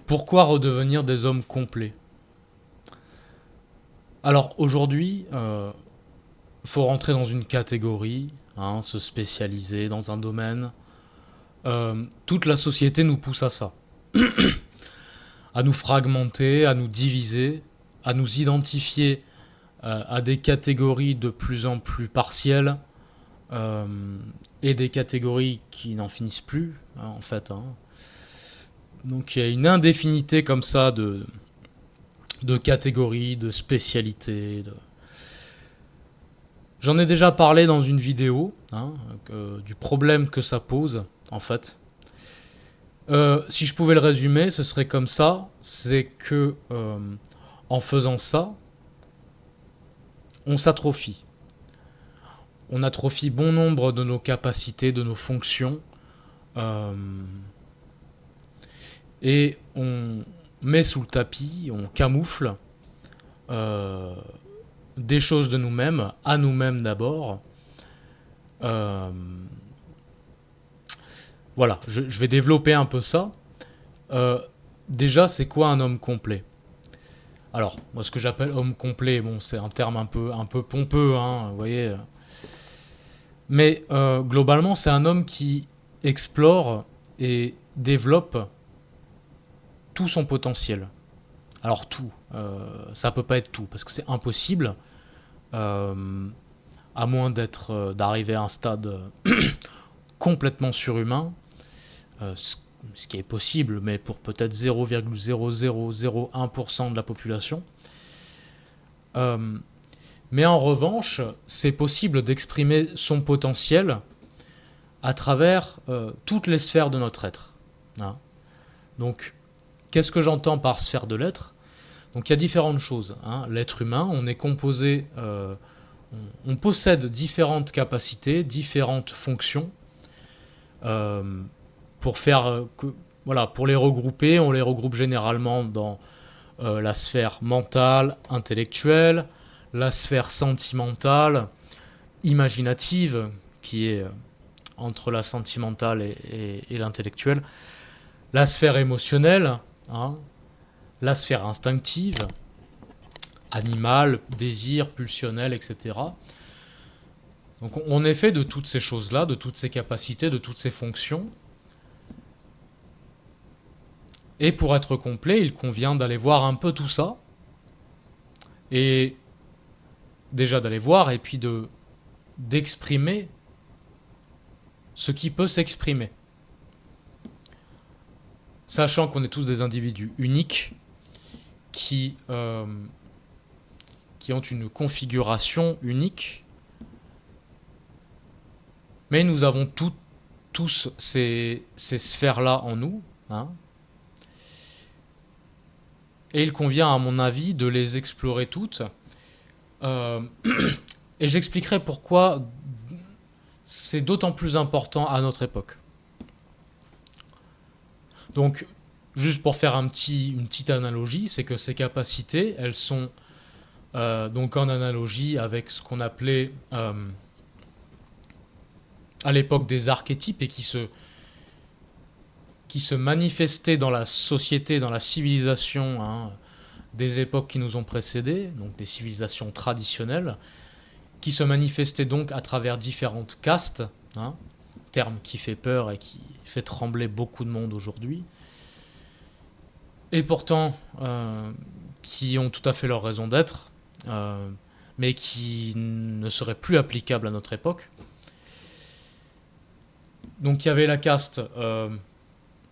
Pourquoi redevenir des hommes complets? Alors aujourd'hui, faut rentrer dans une catégorie, hein, se spécialiser dans un domaine. Toute la société nous pousse à ça, à nous fragmenter, à nous diviser, à nous identifier à des catégories de plus en plus partielles et des catégories qui n'en finissent plus, hein, en fait. Hein. Donc il y a une indéfinité comme ça de catégories, de spécialités. J'en ai déjà parlé dans une vidéo, hein, du problème que ça pose, en fait. Si je pouvais le résumer, ce serait comme ça, c'est que en faisant ça, on s'atrophie. On atrophie bon nombre de nos capacités, de nos fonctions, et on met sous le tapis, on camoufle des choses de nous-mêmes, à nous-mêmes d'abord. Voilà, je vais développer un peu ça. Déjà, c'est quoi un homme complet? Alors, moi, ce que j'appelle homme complet, bon, c'est un terme un peu pompeux, hein, vous voyez. Mais globalement, c'est un homme qui explore et développe tout son potentiel. Alors tout, ça peut pas être tout, parce que c'est impossible, à moins d'arriver à un stade complètement surhumain, ce qui est possible, mais pour peut-être 0,0001% de la population. Mais en revanche, c'est possible d'exprimer son potentiel à travers toutes les sphères de notre être. Hein. Donc, qu'est-ce que j'entends par sphère de l'être? Donc, il y a différentes choses. Hein. L'être humain, on est composé, on possède différentes capacités, différentes fonctions. Pour les regrouper, on les regroupe généralement dans la sphère mentale, intellectuelle, la sphère sentimentale, imaginative, qui est entre la sentimentale et l'intellectuelle, la sphère émotionnelle, hein, la sphère instinctive, animale, désir, pulsionnel, etc. Donc on est fait de toutes ces choses-là, de toutes ces capacités, de toutes ces fonctions. Et pour être complet, il convient d'aller voir un peu tout ça. Et déjà d'aller voir et puis d'exprimer ce qui peut s'exprimer. Sachant qu'on est tous des individus uniques qui ont une configuration unique, mais nous avons tous ces sphères-là en nous, hein. Et il convient, à mon avis, de les explorer toutes. Et j'expliquerai pourquoi c'est d'autant plus important à notre époque. Donc, juste pour faire une petite analogie, c'est que ces capacités, elles sont donc en analogie avec ce qu'on appelait à l'époque des archétypes et qui se manifestaient dans la société, dans la civilisation, hein, des époques qui nous ont précédés, donc des civilisations traditionnelles, qui se manifestaient donc à travers différentes castes, hein, terme qui fait peur et qui fait trembler beaucoup de monde aujourd'hui, et pourtant qui ont tout à fait leur raison d'être, mais qui ne seraient plus applicables à notre époque. Donc il y avait la caste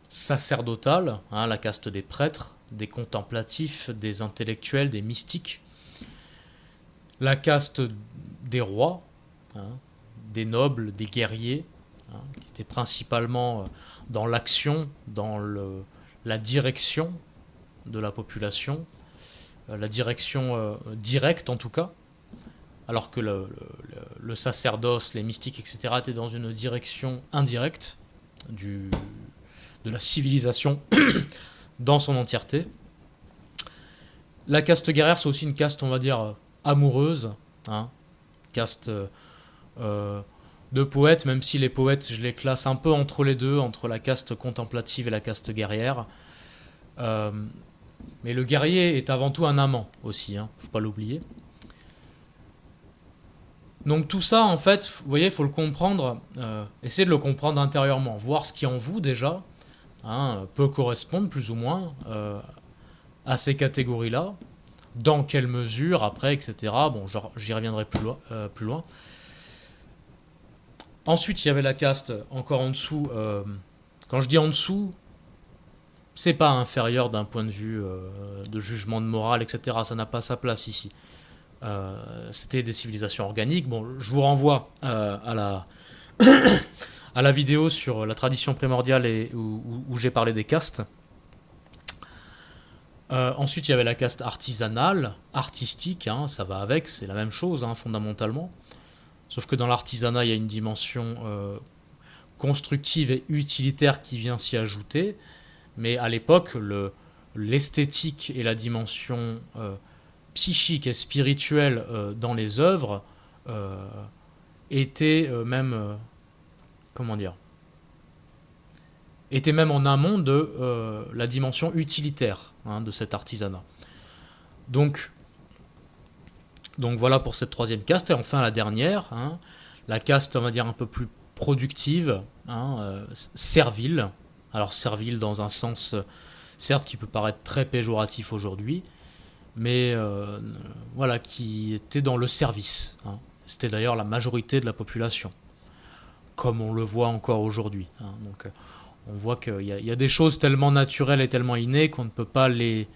sacerdotale, hein, la caste des prêtres, des contemplatifs, des intellectuels, des mystiques, la caste des rois, hein, des nobles, des guerriers, hein, qui étaient principalement dans l'action, dans la direction de la population, la direction directe en tout cas, alors que le sacerdoce, les mystiques, etc. étaient dans une direction indirecte de la civilisation dans son entièreté. La caste guerrière, c'est aussi une caste, on va dire, amoureuse, hein, caste de poètes, même si les poètes, je les classe un peu entre les deux, entre la caste contemplative et la caste guerrière. Mais le guerrier est avant tout un amant aussi, hein, faut pas l'oublier. Donc tout ça, en fait, vous voyez, il faut le comprendre, essayer de le comprendre intérieurement, voir ce qui en vous déjà hein, peut correspondre plus ou moins à ces catégories-là, dans quelle mesure, après, etc. Bon, j'y reviendrai plus loin. Ensuite, il y avait la caste encore en dessous. Quand je dis en dessous, c'est pas inférieur d'un point de vue de jugement de morale, etc. Ça n'a pas sa place ici. C'était des civilisations organiques. Bon, je vous renvoie à la vidéo sur la tradition primordiale où j'ai parlé des castes. Ensuite, il y avait la caste artisanale, artistique, hein, ça va avec, c'est la même chose hein, fondamentalement. Sauf que dans l'artisanat, il y a une dimension constructive et utilitaire qui vient s'y ajouter. Mais à l'époque, l'esthétique et la dimension psychique et spirituelle dans les œuvres étaient même, comment dire, étaient même en amont de la dimension utilitaire hein, de cet artisanat. Donc voilà pour cette troisième caste. Et enfin la dernière, hein, la caste on va dire un peu plus productive, hein, servile. Alors servile dans un sens certes qui peut paraître très péjoratif aujourd'hui, mais voilà, qui était dans le service. Hein. C'était d'ailleurs la majorité de la population, comme on le voit encore aujourd'hui. Hein. Donc on voit qu'il y a des choses tellement naturelles et tellement innées qu'on ne peut pas les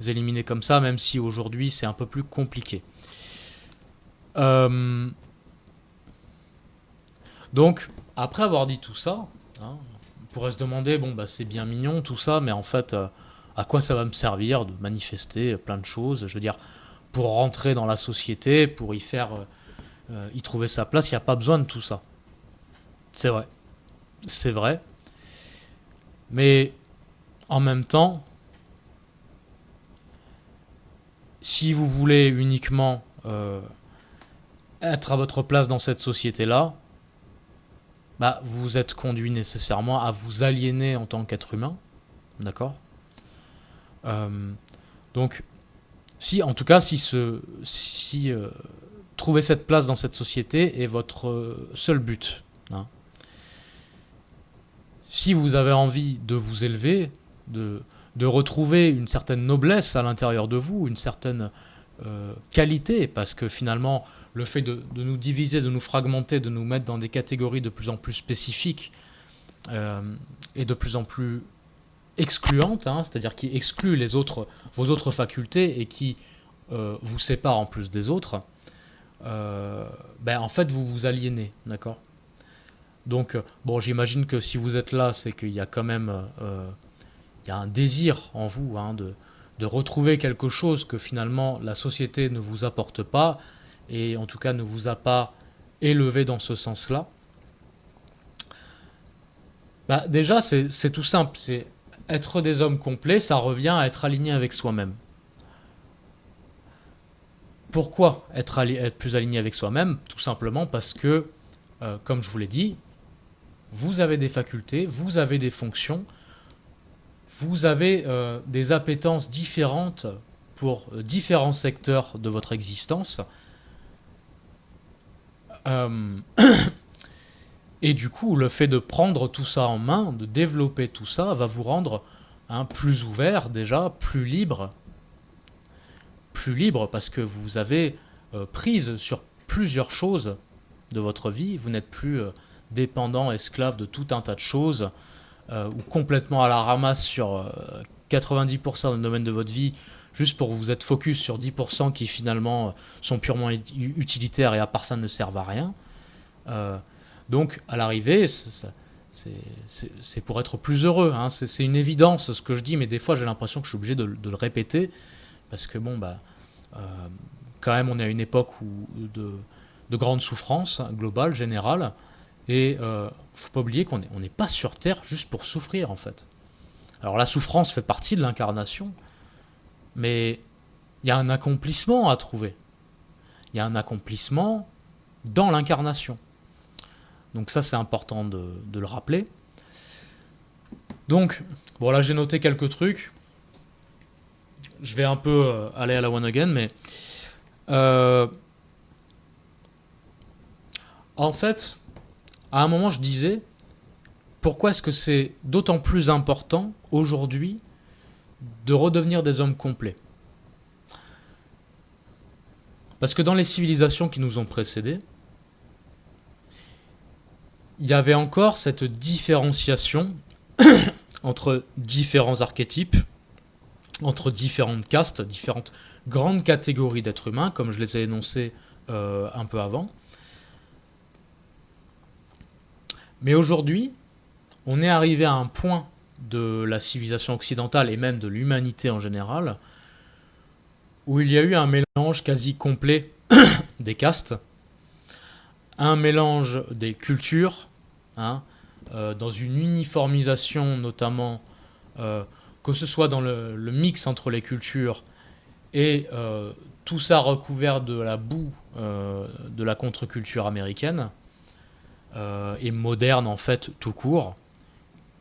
éliminer comme ça, même si aujourd'hui c'est un peu plus compliqué. Donc, après avoir dit tout ça, hein, on pourrait se demander, bon, bah, c'est bien mignon tout ça, mais en fait, à quoi ça va me servir de manifester plein de choses? Je veux dire, pour rentrer dans la société, pour y trouver sa place, il n'y a pas besoin de tout ça. C'est vrai. C'est vrai. Mais en même temps, si vous voulez uniquement être à votre place dans cette société-là, bah, vous êtes conduit nécessairement à vous aliéner en tant qu'être humain. D'accord donc, en tout cas, si trouver cette place dans cette société est votre seul but, hein. Si vous avez envie de vous élever, de retrouver une certaine noblesse à l'intérieur de vous, une certaine qualité, parce que finalement, le fait de nous diviser, de nous fragmenter, de nous mettre dans des catégories de plus en plus spécifiques et de plus en plus excluantes, hein, c'est-à-dire qui excluent vos autres facultés et qui vous séparent en plus des autres, en fait, vous vous aliénez, d'accord ? Donc, bon, j'imagine que si vous êtes là, c'est qu'il y a quand même il y a un désir en vous hein, de retrouver quelque chose que finalement la société ne vous apporte pas et en tout cas ne vous a pas élevé dans ce sens-là. Bah, déjà, c'est tout simple. C'est être des hommes complets, ça revient à être aligné avec soi-même. Pourquoi être plus aligné avec soi-même? Tout simplement parce que, comme je vous l'ai dit, vous avez des facultés, vous avez des fonctions, vous avez des appétences différentes pour différents secteurs de votre existence. Et du coup, le fait de prendre tout ça en main, de développer tout ça, va vous rendre plus ouvert déjà, plus libre parce que vous avez prise sur plusieurs choses de votre vie. Vous n'êtes plus dépendant, esclave de tout un tas de choses, ou complètement à la ramasse sur 90% du domaine de votre vie, juste pour vous être focus sur 10% qui finalement sont purement utilitaires et à part ça ne servent à rien. Donc à l'arrivée, c'est pour être plus heureux. Hein. C'est une évidence ce que je dis, mais des fois j'ai l'impression que je suis obligé de le répéter, parce que bon, quand même on est à une époque de grande souffrance globale, générale, et faut pas oublier qu'on n'est pas sur Terre juste pour souffrir en fait. Alors la souffrance fait partie de l'incarnation, mais il y a un accomplissement à trouver. Il y a un accomplissement dans l'incarnation. Donc ça c'est important de le rappeler. Donc, bon là j'ai noté quelques trucs. je vais un peu aller à la one again, mais euh, en fait, à un moment, je disais, pourquoi est-ce que c'est d'autant plus important aujourd'hui de redevenir des hommes complets? Parce que dans les civilisations qui nous ont précédés, il y avait encore cette différenciation entre différents archétypes, entre différentes castes, différentes grandes catégories d'êtres humains, comme je les ai énoncées un peu avant. Mais aujourd'hui, on est arrivé à un point de la civilisation occidentale et même de l'humanité en général, où il y a eu un mélange quasi complet des castes, un mélange des cultures, hein, dans une uniformisation notamment, que ce soit dans le mix entre les cultures et tout ça recouvert de la boue de la contre-culture américaine, et moderne en fait tout court,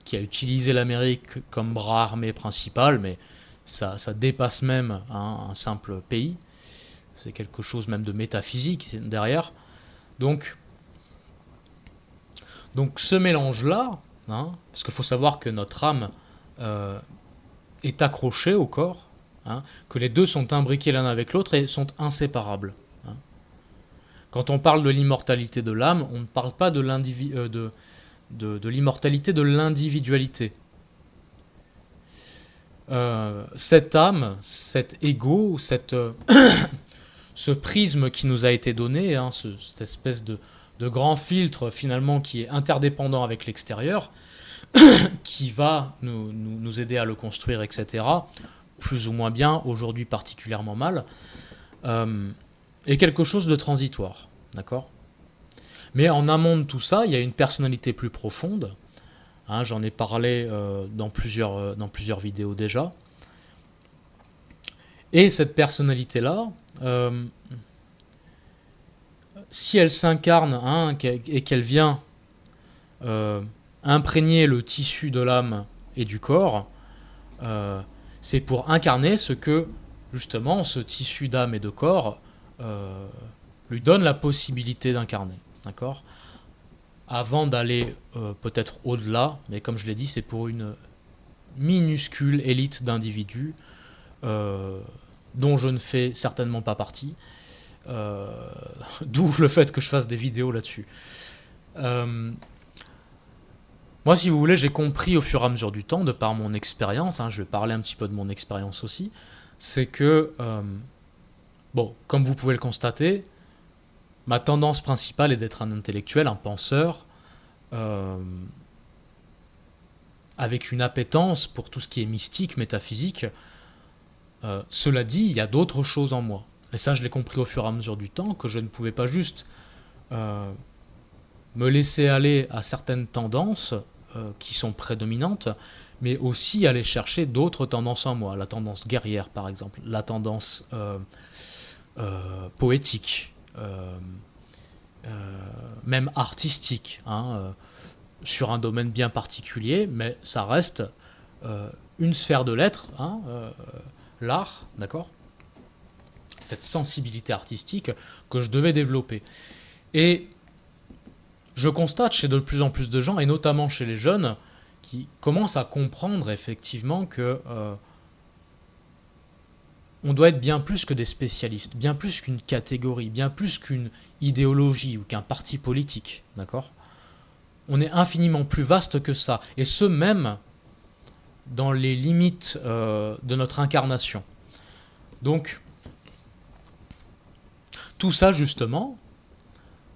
qui a utilisé l'Amérique comme bras armé principal, mais ça dépasse même un simple pays. C'est quelque chose même de métaphysique derrière. Donc ce mélange-là, hein, parce qu'il faut savoir que notre âme est accrochée au corps, hein, que les deux sont imbriqués l'un avec l'autre et sont inséparables. Hein. Quand on parle de l'immortalité de l'âme, on ne parle pas de l'immortalité de l'individualité. Cette âme, cet ego, ce prisme qui nous a été donné, hein, cette espèce de grand filtre finalement qui est interdépendant avec l'extérieur, qui va nous aider à le construire, etc., plus ou moins bien, aujourd'hui particulièrement mal, est quelque chose de transitoire, d'accord ? Mais en amont de tout ça, il y a une personnalité plus profonde, hein, j'en ai parlé dans plusieurs vidéos déjà, et cette personnalité-là, si elle s'incarne, hein, et qu'elle vient imprégner le tissu de l'âme et du corps, c'est pour incarner ce que, justement, ce tissu d'âme et de corps lui donne la possibilité d'incarner. D'accord ? Avant d'aller peut-être au-delà, mais comme je l'ai dit, c'est pour une minuscule élite d'individus dont je ne fais certainement pas partie. D'où le fait que je fasse des vidéos là-dessus. Moi, si vous voulez, j'ai compris au fur et à mesure du temps, de par mon expérience, hein, je vais parler un petit peu de mon expérience aussi, c'est que, bon, comme vous pouvez le constater, ma tendance principale est d'être un intellectuel, un penseur, avec une appétence pour tout ce qui est mystique, métaphysique. Cela dit, il y a d'autres choses en moi. Et ça, je l'ai compris au fur et à mesure du temps, que je ne pouvais pas juste me laisser aller à certaines tendances qui sont prédominantes, mais aussi aller chercher d'autres tendances en moi. La tendance guerrière, par exemple, la tendance poétique, même artistique, hein, sur un domaine bien particulier, mais ça reste une sphère de l'être, hein, l'art, d'accord ? Cette sensibilité artistique que je devais développer. Et je constate chez de plus en plus de gens, et notamment chez les jeunes, qui commencent à comprendre effectivement que on doit être bien plus que des spécialistes, bien plus qu'une catégorie, bien plus qu'une idéologie ou qu'un parti politique, d'accord ? On est infiniment plus vaste que ça, et ce même dans les limites de notre incarnation. Donc, tout ça justement,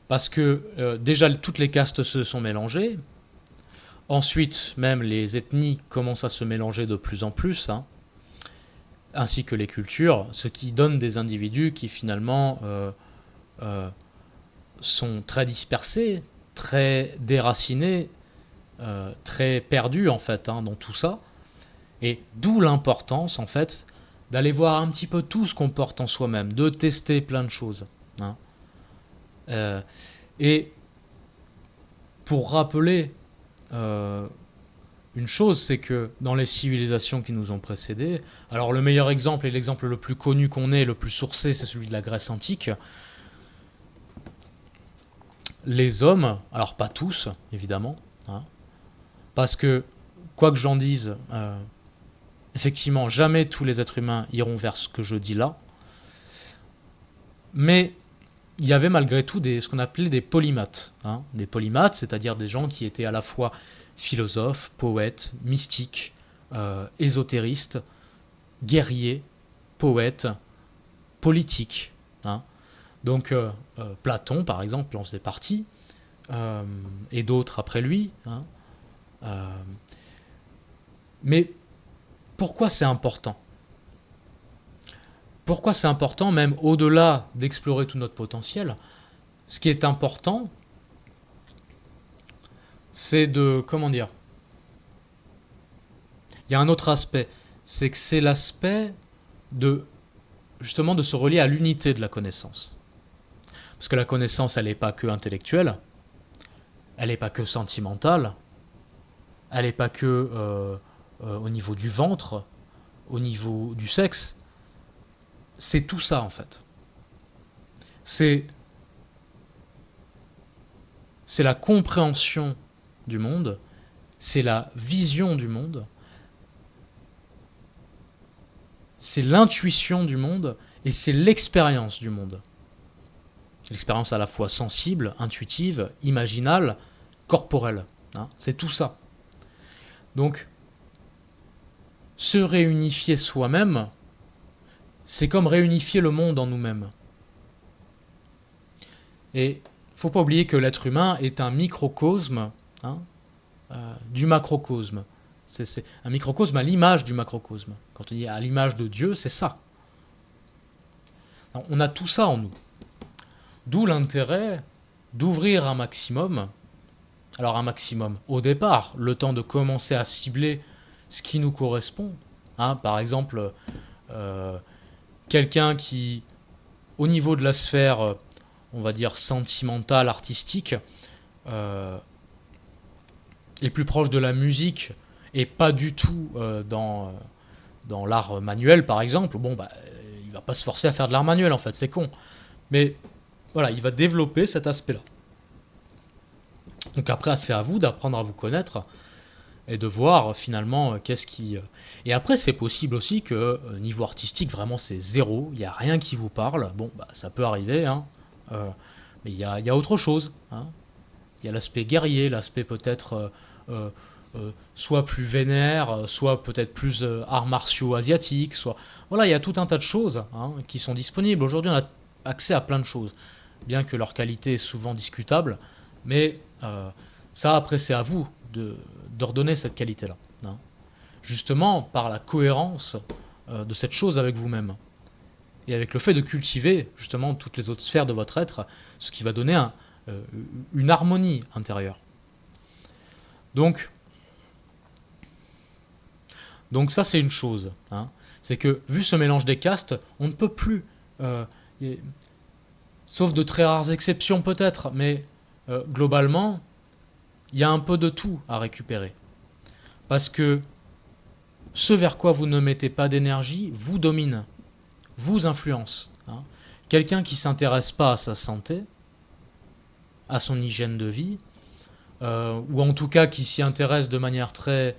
parce que déjà toutes les castes se sont mélangées, ensuite même les ethnies commencent à se mélanger de plus en plus, hein, ainsi que les cultures, ce qui donne des individus qui finalement sont très dispersés, très déracinés, très perdus en fait, hein, dans tout ça, et d'où l'importance en fait d'aller voir un petit peu tout ce qu'on porte en soi-même, de tester plein de choses, hein. Et pour rappeler une chose, c'est que dans les civilisations qui nous ont précédés, alors le meilleur exemple et l'exemple le plus connu qu'on ait, le plus sourcé, c'est celui de la Grèce antique. Les hommes, alors pas tous, évidemment, hein, parce que, quoi que j'en dise, effectivement, jamais tous les êtres humains iront vers ce que je dis là, mais il y avait malgré tout ce qu'on appelait des polymathes. Hein, des polymathes, c'est-à-dire des gens qui étaient à la fois philosophes, poètes, mystiques, ésotéristes, guerriers, poètes, politiques. Hein. Donc Platon, par exemple, en faisait partie, et d'autres après lui. Hein. Mais pourquoi c'est important ? Pourquoi c'est important, même au-delà d'explorer tout notre potentiel ? Ce qui est important, c'est de... Comment dire ? Il y a un autre aspect, c'est que c'est l'aspect de... justement de se relier à l'unité de la connaissance. Parce que la connaissance, elle n'est pas que intellectuelle, elle n'est pas que sentimentale, elle n'est pas que au niveau du ventre, au niveau du sexe. C'est tout ça en fait. C'est la compréhension du monde, c'est la vision du monde, c'est l'intuition du monde et c'est l'expérience du monde. L'expérience à la fois sensible, intuitive, imaginale, corporelle. Hein, c'est tout ça. Donc, se réunifier soi-même, c'est comme réunifier le monde en nous-mêmes. Et il ne faut pas oublier que l'être humain est un microcosme du macrocosme. C'est un microcosme à l'image du macrocosme. Quand on dit à l'image de Dieu, c'est ça. On a tout ça en nous. D'où l'intérêt d'ouvrir un maximum. Alors un maximum, au départ, le temps de commencer à cibler ce qui nous correspond. Hein, par exemple, quelqu'un qui, au niveau de la sphère, on va dire sentimentale, artistique, est plus proche de la musique et pas du tout dans l'art manuel, par exemple, bon, bah, il va pas se forcer à faire de l'art manuel, en fait, c'est con. Mais voilà, il va développer cet aspect-là. Donc après, c'est à vous d'apprendre à vous connaître et de voir finalement qu'est-ce qui... Et après, c'est possible aussi que niveau artistique, vraiment, c'est zéro, il n'y a rien qui vous parle. Bon, bah, ça peut arriver, hein. Mais il y a autre chose. Hein. Il y a l'aspect guerrier, l'aspect peut-être soit plus vénère, soit peut-être plus arts martiaux asiatiques, soit... Voilà, il y a tout un tas de choses qui sont disponibles. Aujourd'hui, on a accès à plein de choses, bien que leur qualité est souvent discutable, mais ça, après, c'est à vous de redonner cette qualité-là. Hein. Justement, par la cohérence de cette chose avec vous-même. Et avec le fait de cultiver, justement, toutes les autres sphères de votre être, ce qui va donner une harmonie intérieure. Donc ça, c'est une chose. Hein. C'est que, vu ce mélange des castes, on ne peut plus, sauf de très rares exceptions peut-être, mais globalement, il y a un peu de tout à récupérer. Parce que ce vers quoi vous ne mettez pas d'énergie vous domine, vous influence. Hein. Quelqu'un qui ne s'intéresse pas à sa santé, à son hygiène de vie, ou en tout cas qui s'y intéresse de manière très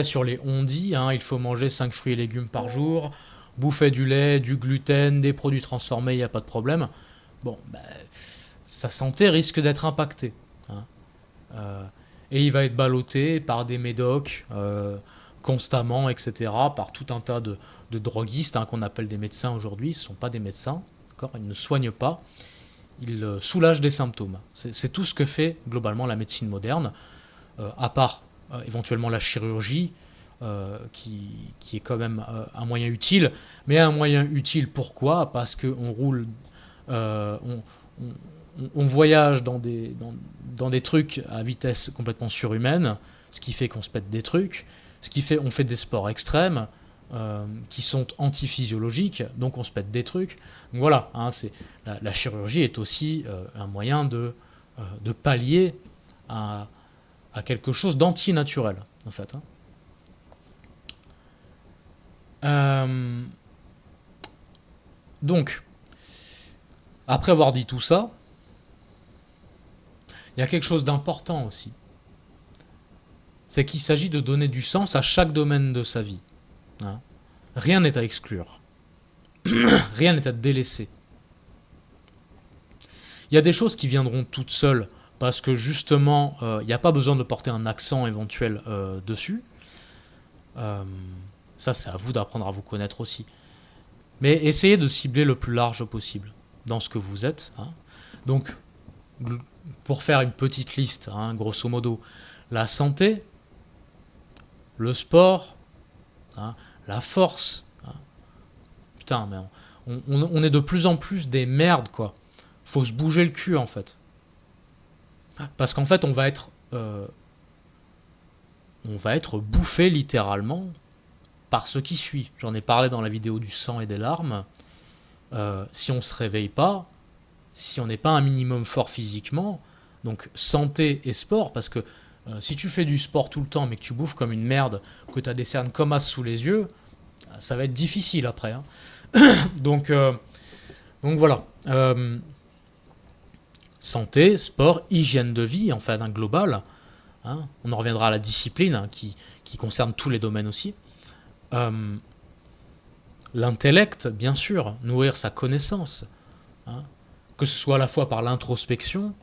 sur les on-dit, hein, il faut manger 5 fruits et légumes par jour, bouffer du lait, du gluten, des produits transformés, il n'y a pas de problème. Bon, ben, sa santé risque d'être impactée. Hein. Et il va être ballotté par des médocs constamment, etc., par tout un tas de droguistes qu'on appelle des médecins aujourd'hui. Ce ne sont pas des médecins, d'accord, ils ne soignent pas, ils soulagent des symptômes. C'est tout ce que fait globalement la médecine moderne, à part éventuellement la chirurgie, qui est quand même un moyen utile. Mais un moyen utile, pourquoi ? Parce qu'on roule... on voyage dans des trucs à vitesse complètement surhumaine, ce qui fait qu'on se pète des trucs, ce qui fait qu'on fait des sports extrêmes qui sont antiphysiologiques, donc on se pète des trucs. Donc voilà, la chirurgie est aussi un moyen de pallier à quelque chose d'antinaturel, en fait. Donc, après avoir dit tout ça, il y a quelque chose d'important aussi. C'est qu'il s'agit de donner du sens à chaque domaine de sa vie. Rien n'est à exclure. Rien n'est à délaisser. Il y a des choses qui viendront toutes seules parce que justement, il n'y a pas besoin de porter un accent éventuel dessus. Ça, c'est à vous d'apprendre à vous connaître aussi. Mais essayez de cibler le plus large possible dans ce que vous êtes. Donc, pour faire une petite liste, grosso modo, la santé, le sport, la force. Putain, mais on est de plus en plus des merdes, quoi. Faut se bouger le cul, en fait. Parce qu'en fait, on va être bouffé littéralement par ce qui suit. J'en ai parlé dans la vidéo du sang et des larmes. Si on ne se réveille pas, si on n'est pas un minimum fort physiquement, donc santé et sport, parce que si tu fais du sport tout le temps mais que tu bouffes comme une merde, que tu as des cernes comme as sous les yeux, ça va être difficile après. Donc voilà. Santé, sport, hygiène de vie, en fait, global. On en reviendra à la discipline qui concerne tous les domaines aussi. L'intellect, bien sûr, nourrir sa connaissance, que ce soit à la fois par l'introspection,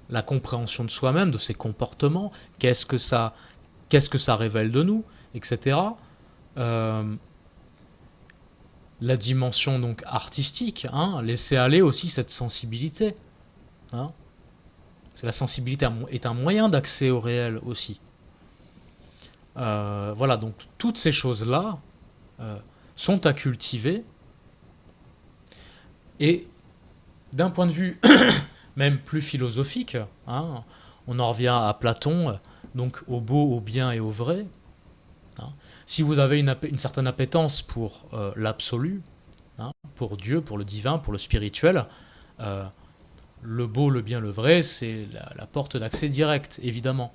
la compréhension de soi-même, de ses comportements, qu'est-ce que ça révèle de nous, etc. La dimension donc artistique, laisser aller aussi cette sensibilité. La sensibilité est un moyen d'accès au réel aussi. Voilà, donc toutes ces choses-là sont à cultiver. Et d'un point de vue même plus philosophique, on en revient à Platon, donc au beau, au bien et au vrai. Si vous avez une certaine appétence pour l'absolu, pour Dieu, pour le divin, pour le spirituel, le beau, le bien, le vrai, c'est la porte d'accès direct, évidemment.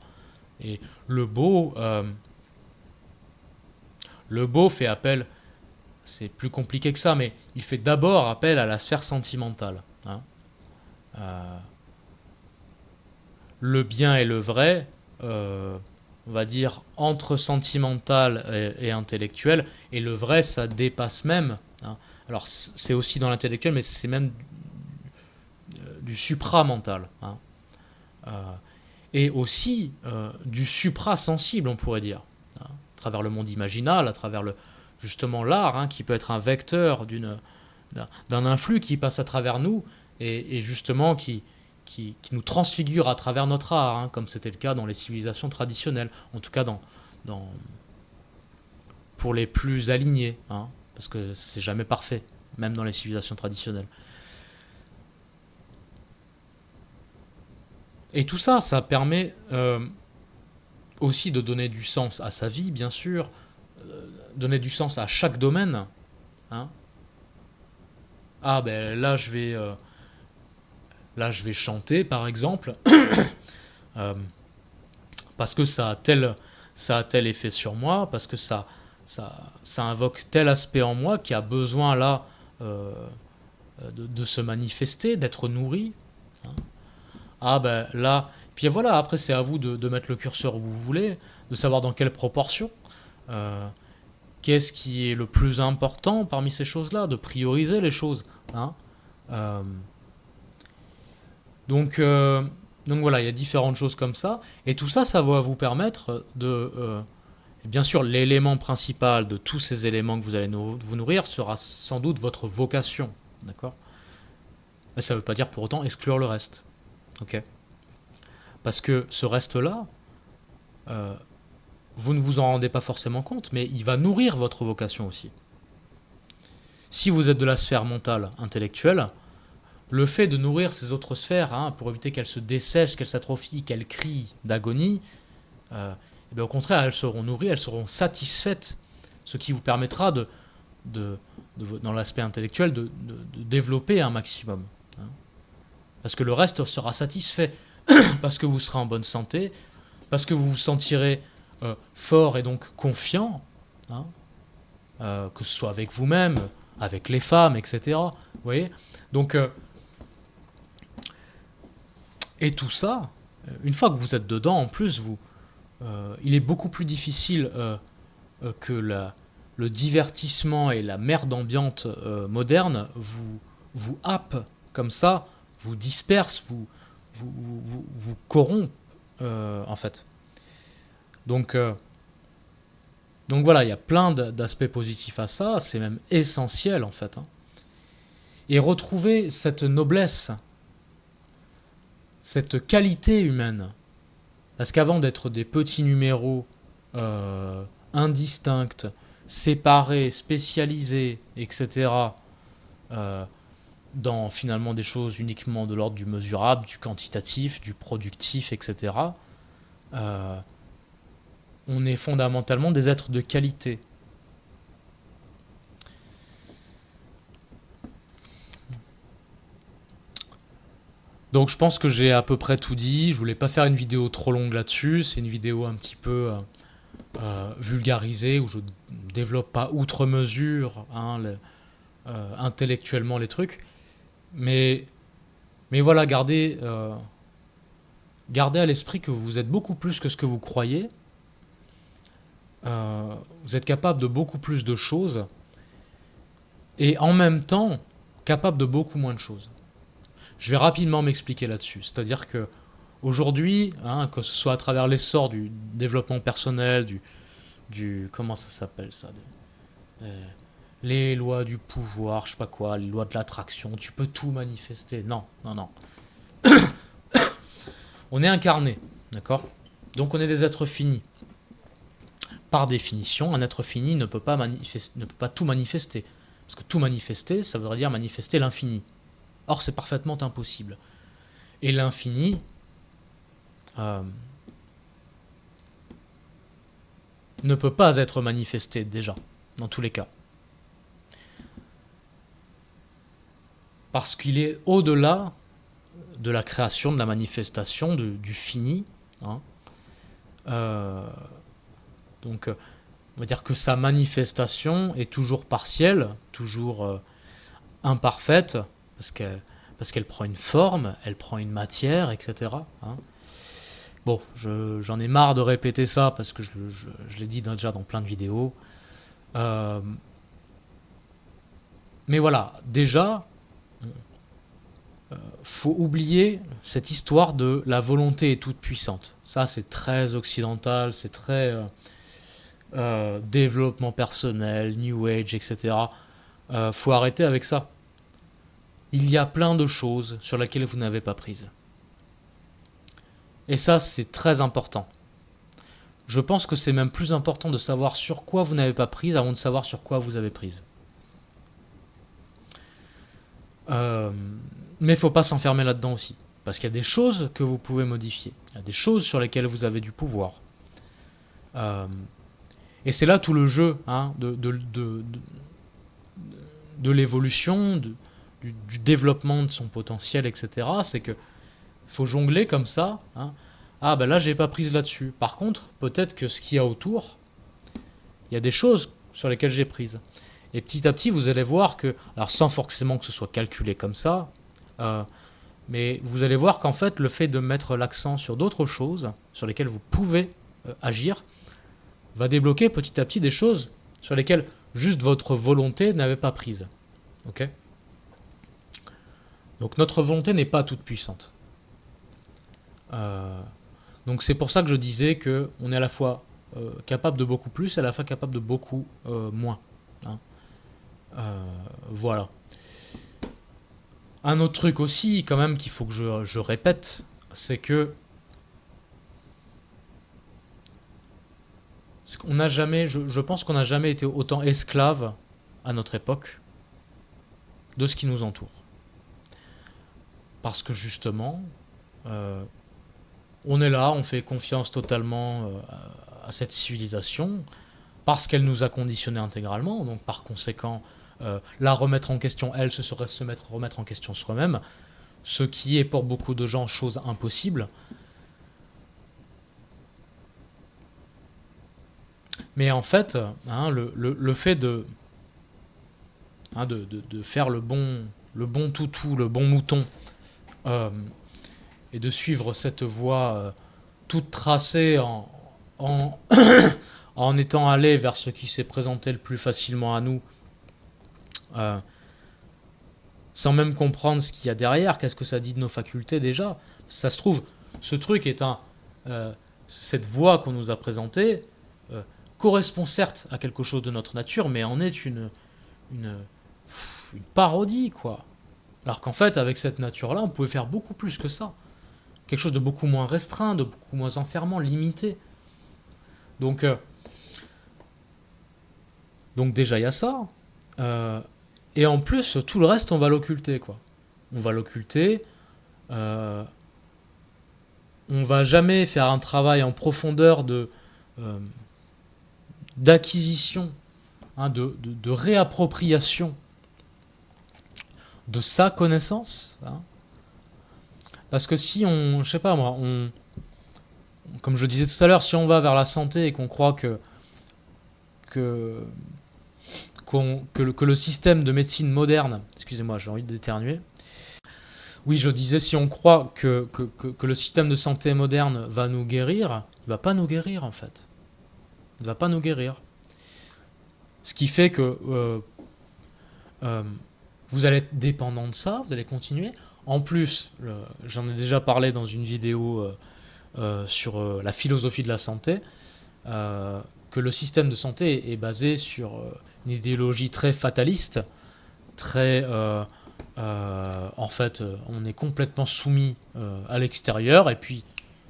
Et le beau fait appel, c'est plus compliqué que ça, mais il fait d'abord appel à la sphère sentimentale. Le bien et le vrai, on va dire entre sentimental et intellectuel, et le vrai, ça dépasse même. Alors c'est aussi dans l'intellectuel, mais c'est même du supramental. Et aussi du suprasensible, on pourrait dire. À travers le monde imaginal, à travers justement l'art, qui peut être un vecteur d'un influx qui passe à travers nous, et justement qui nous transfigure à travers notre art, comme c'était le cas dans les civilisations traditionnelles, en tout cas pour les plus alignés, parce que c'est jamais parfait, même dans les civilisations traditionnelles. Et tout ça, ça permet aussi de donner du sens à sa vie, bien sûr, donner du sens à chaque domaine. Là je vais chanter, par exemple, parce que ça a tel effet sur moi, parce que ça invoque tel aspect en moi qui a besoin là de se manifester, d'être nourri. Là, puis voilà, après c'est à vous de mettre le curseur où vous voulez, de savoir dans quelle proportion, qu'est-ce qui est le plus important parmi ces choses-là, de prioriser les choses. Donc voilà, il y a différentes choses comme ça, et tout ça, ça va vous permettre bien sûr, l'élément principal de tous ces éléments que vous allez vous nourrir sera sans doute votre vocation, d'accord ? Mais ça ne veut pas dire pour autant exclure le reste. Ok. Parce que ce reste-là, vous ne vous en rendez pas forcément compte, mais il va nourrir votre vocation aussi. Si vous êtes de la sphère mentale, intellectuelle, le fait de nourrir ces autres sphères, pour éviter qu'elles se dessèchent, qu'elles s'atrophient, qu'elles crient d'agonie, au contraire, elles seront nourries, elles seront satisfaites, ce qui vous permettra dans l'aspect intellectuel de développer un maximum. Parce que le reste sera satisfait. parce que vous serez en bonne santé, parce que vous vous sentirez fort et donc confiant, hein, que ce soit avec vous-même, avec les femmes, etc. Vous voyez? Donc, et tout ça, une fois que vous êtes dedans, en plus, il est beaucoup plus difficile que le divertissement et la merde ambiante moderne vous happe comme ça, vous disperse, vous corrompt, en fait. Donc voilà, il y a plein d'aspects positifs à ça, c'est même essentiel en fait, hein. Et retrouver cette noblesse, cette qualité humaine. Parce qu'avant d'être des petits numéros indistincts, séparés, spécialisés, etc., dans finalement des choses uniquement de l'ordre du mesurable, du quantitatif, du productif, etc., on est fondamentalement des êtres de qualité. Donc je pense que j'ai à peu près tout dit. Je voulais pas faire une vidéo trop longue là-dessus. C'est une vidéo un petit peu vulgarisée où je développe pas outre mesure, hein, intellectuellement les trucs. Mais voilà, gardez à l'esprit que vous êtes beaucoup plus que ce que vous croyez. Vous êtes capable de beaucoup plus de choses. Et en même temps, capable de beaucoup moins de choses. Je vais rapidement m'expliquer là-dessus. C'est-à-dire que aujourd'hui, hein, que ce soit à travers l'essor du développement personnel, du comment ça s'appelle ça, les lois du pouvoir, je sais pas quoi, les lois de l'attraction, tu peux tout manifester. Non. On est incarné, d'accord? Donc on est des êtres finis. Par définition, un être fini ne peut pas tout manifester. Parce que tout manifester, ça voudrait dire manifester l'infini. Or, c'est parfaitement impossible. Et l'infini ne peut pas être manifesté déjà, dans tous les cas. Parce qu'il est au-delà de la création, de la manifestation, du fini. Hein. Donc, on va dire que sa manifestation est toujours partielle, toujours imparfaite, parce qu'elle prend une forme, elle prend une matière, etc. Hein. Bon, j'en ai marre de répéter ça, parce que je l'ai dit déjà dans plein de vidéos. Mais voilà, déjà, faut oublier cette histoire de la volonté est toute puissante. Ça, c'est très occidental, c'est très développement personnel, New Age, etc. Faut arrêter avec ça. Il y a plein de choses sur lesquelles vous n'avez pas prise. Et ça, c'est très important. Je pense que c'est même plus important de savoir sur quoi vous n'avez pas prise avant de savoir sur quoi vous avez prise. Mais il ne faut pas s'enfermer là-dedans aussi. Parce qu'il y a des choses que vous pouvez modifier. Il y a des choses sur lesquelles vous avez du pouvoir. Et c'est là tout le jeu, hein, de l'évolution, du développement de son potentiel, etc. C'est que faut jongler comme ça. Hein. Ah ben là j'ai pas prise là-dessus. Par contre, peut-être que ce qu'il y a autour, il y a des choses sur lesquelles j'ai prise. Et petit à petit, vous allez voir que, alors sans forcément que ce soit calculé comme ça, mais vous allez voir qu'en fait, le fait de mettre l'accent sur d'autres choses, sur lesquelles vous pouvez agir, va débloquer petit à petit des choses sur lesquelles juste votre volonté n'avait pas prise. Ok ? Donc notre volonté n'est pas toute puissante. Donc c'est pour ça que je disais qu'on est à la fois capable de beaucoup plus et à la fois capable de beaucoup moins. Hein. Voilà. Un autre truc aussi, quand même, qu'il faut que je répète, c'est que on n'a jamais, je pense qu'on n'a jamais été autant esclave à notre époque de ce qui nous entoure. Parce que justement, on est là, on fait confiance totalement à cette civilisation, parce qu'elle nous a conditionnés intégralement, donc par conséquent, la remettre en question, elle, ce serait remettre en question soi-même. ce qui est pour beaucoup de gens chose impossible. Mais en fait, hein, le fait de faire le bon toutou, le bon mouton, et de suivre cette voie toute tracée en, en étant allé vers ce qui s'est présenté le plus facilement à nous, sans même comprendre ce qu'il y a derrière, qu'est-ce que ça dit de nos facultés déjà. Ça se trouve, ce truc est cette voie qu'on nous a présentée correspond certes à quelque chose de notre nature, mais en est une parodie, quoi. Alors qu'en fait, avec cette nature-là, on pouvait faire beaucoup plus que ça. Quelque chose de beaucoup moins restreint, de beaucoup moins enfermant, limité. Donc déjà, il y a ça. Et en plus, tout le reste, on va l'occulter, quoi. On va l'occulter. On va jamais faire un travail en profondeur d'acquisition, hein, de réappropriation de sa connaissance, hein. Parce que si je sais pas moi, comme je disais tout à l'heure, si on va vers la santé et qu'on croit que le système de médecine moderne, excusez-moi, j'ai envie d'éternuer. Oui, je disais, si on croit que le système de santé moderne va nous guérir, il va pas nous guérir en fait. Il va pas nous guérir. Ce qui fait que vous allez être dépendant de ça, vous allez continuer. En plus, j'en ai déjà parlé dans une vidéo sur la philosophie de la santé, que le système de santé est basé sur une idéologie très fataliste, très... en fait, on est complètement soumis à l'extérieur, et puis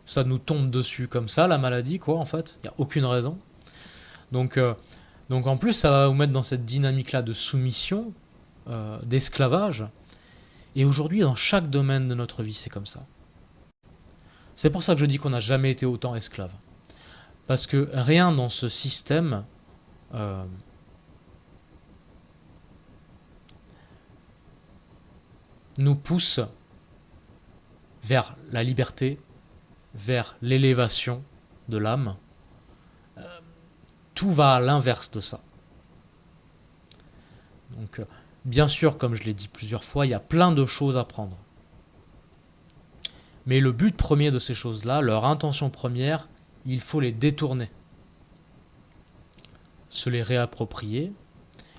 ça nous tombe dessus comme ça, la maladie, quoi, en fait. Il n'y a aucune raison. Donc en plus, ça va vous mettre dans cette dynamique-là de soumission, d'esclavage. Et aujourd'hui, dans chaque domaine de notre vie, c'est comme ça. C'est pour ça que je dis qu'on n'a jamais été autant esclave. Parce que rien dans ce système nous pousse vers la liberté, vers l'élévation de l'âme. Tout va à l'inverse de ça. Donc, bien sûr, comme je l'ai dit plusieurs fois, il y a plein de choses à prendre. Mais le but premier de ces choses-là, leur intention première, il faut les détourner. Se les réapproprier.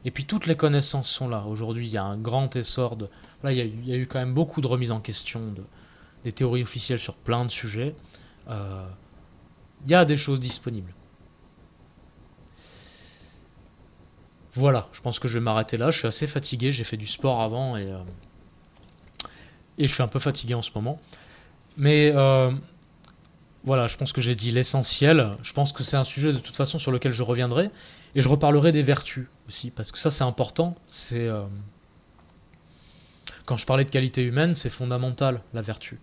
Et puis toutes les connaissances sont là. Aujourd'hui, il y a un grand essor de... Là, il y a eu quand même beaucoup de remises en question des théories officielles sur plein de sujets. Il y a des choses disponibles. Voilà, je pense que je vais m'arrêter là. Je suis assez fatigué, j'ai fait du sport avant et je suis un peu fatigué en ce moment. Mais voilà, je pense que j'ai dit l'essentiel. Je pense que c'est un sujet de toute façon sur lequel je reviendrai. Et je reparlerai des vertus aussi, parce que ça c'est important. Quand je parlais de qualité humaine, c'est fondamental, la vertu.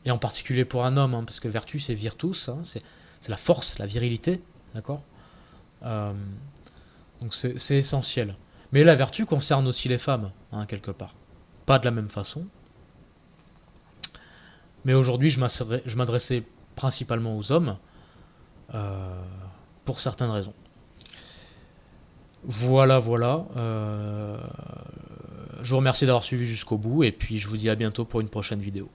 Et en particulier pour un homme, hein, parce que vertu c'est virtus, hein, c'est la force, la virilité, d'accord. Donc c'est essentiel. Mais la vertu concerne aussi les femmes, hein, quelque part. Pas de la même façon. Mais aujourd'hui, je m'adressais principalement aux hommes, pour certaines raisons. Voilà. Je vous remercie d'avoir suivi jusqu'au bout, et puis je vous dis à bientôt pour une prochaine vidéo.